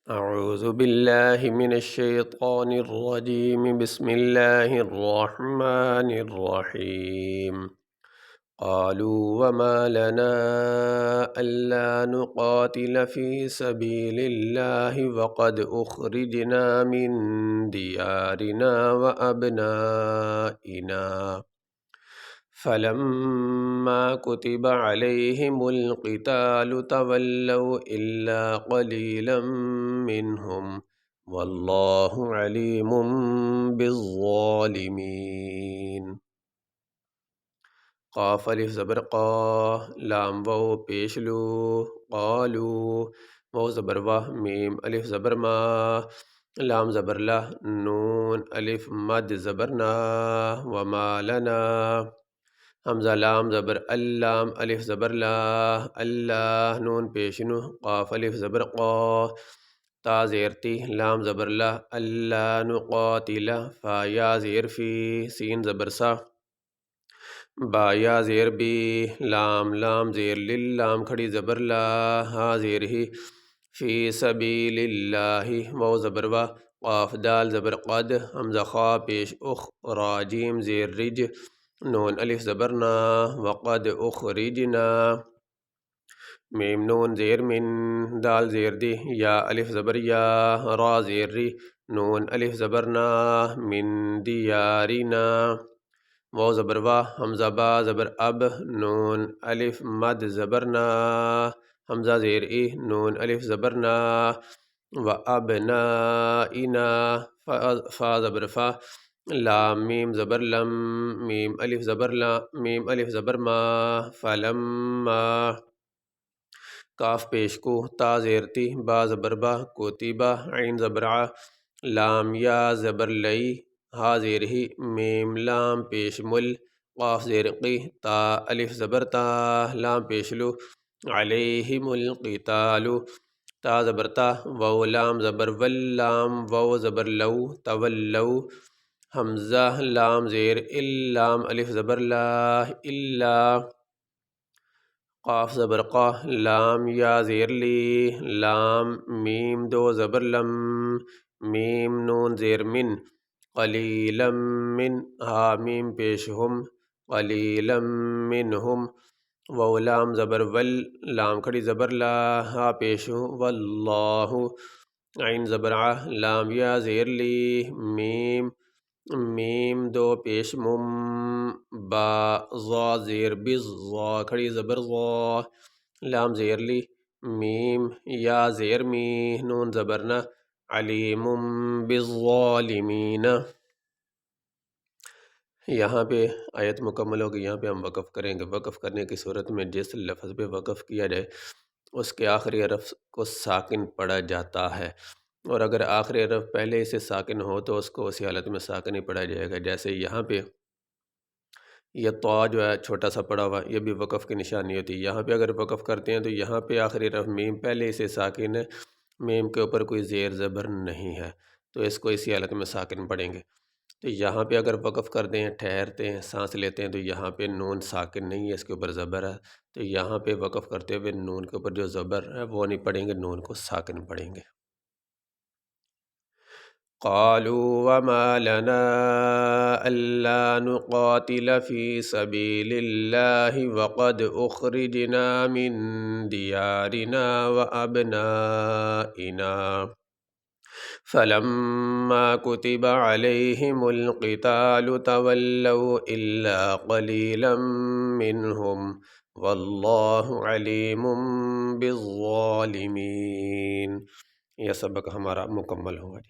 أعوذ بالله من الشيطان الرجيم بسم الله الرحمن الرحيم قالوا وما لنا ألا نقاتل في سبيل الله وقد أخرجنا من ديارنا وأبنائنا فلما كتب عليهم القتال تولوا إلا قليلا منهم والله عليم بالظالمين قاف الف زبر قا لام واو پیشلو قالو واو زبر واہ میم الف زبر ما لام زبر لا نون الف مد زبر نا وما لنا حمزہ لام زبر اللام الف زبر لا اللہ نون پیشنو قاف الف زبر قا تا زیر تی لام زبر لا اللہ نقاتل فا یا زیر فی سین زبر سا با یا زیر بی لام لام زیر لام کھڑی زبر لا ہا زیر ہی فی سبیل اللہ واو زبر وا قاف دال زبر قد حمزہ خا پیش اخ را جیم زیر رج نون الف زبرنا وقد اخرجنا میم نون زیر من دال زیر دی یا الف زبر یا را زیر ری نون الف زبرنا من دیارنا واو زبر وا حمزہ با زبر اب نون الف مد زبرنا حمزہ زیر ای نون الف زبرنا و ابنائنا فا زبر فا لام میم زبر لم میم الف زبر لا میم الف زبر ما فلما کاف پیش کو تا زیر تی با زبر با کوتیبا عین زبر ع لام یا زبر لئی ہا زیر ہی میم لام پیش مل قاف زیر قی تا الف زبر تا لام پیش لو علیہم القتال تا زبر تا واو لام زبر واللام واو زبر لو تولو حمزہ لام زیر اللام الف زبر لا الا قاف زبر قا لام یا زیر لی لام میم دو زبر لم میم نون زیر من قلیلا من ہا میم پیش ہم قلیلا منہم واو لام زبر ول لام کھڑی زبر لا ہا پیش واللہ عین زبر ع لام یا زیر لی میم میم دو پیش مم با ضا زیر بز ضا کھڑی زبر ضا لام زیر لی میم یا زیر می نون زبرنا علیم بالظالمین یہاں پہ آیت مکمل ہوگی. یہاں پہ ہم وقف کریں گے. وقف کرنے کی صورت میں جس لفظ پہ وقف کیا جائے اس کے آخری حرف کو ساکن پڑھا جاتا ہے، اور اگر آخری حرف پہلے ہی سے ساکن ہو تو اس کو اسی حالت میں ساکن ہی پڑھا جائے گا. جیسے یہاں پہ یہ طا جو ہے چھوٹا سا پڑا ہوا، یہ بھی وقف کی نشانی ہوتی ہے. یہاں پہ اگر وقف کرتے ہیں تو یہاں پہ آخری حرف میم پہلے ہی سے ساکن ہے، میم کے اوپر کوئی زیر زبر نہیں ہے، تو اس کو اسی حالت میں ساکن پڑھیں گے. تو یہاں پہ اگر وقف کر دیں، ٹھہرتے ہیں، سانس لیتے ہیں، تو یہاں پہ نون ساکن نہیں ہے، اس کے اوپر زبر ہے. تو یہاں پہ وقف کرتے ہوئے نون کے اوپر جو زبر ہے وہ نہیں پڑھیں گے، نون کو ساکن پڑھیں گے. قالوا وما لنا ألا نقاتل في سبيل الله وقد أخرجنا من ديارنا وأبنائنا فلما كتب عليهم القتال تولوا إلا قليلا منهم والله عليم بالظالمين. یہ سبق ہمارا مکمل ہوا.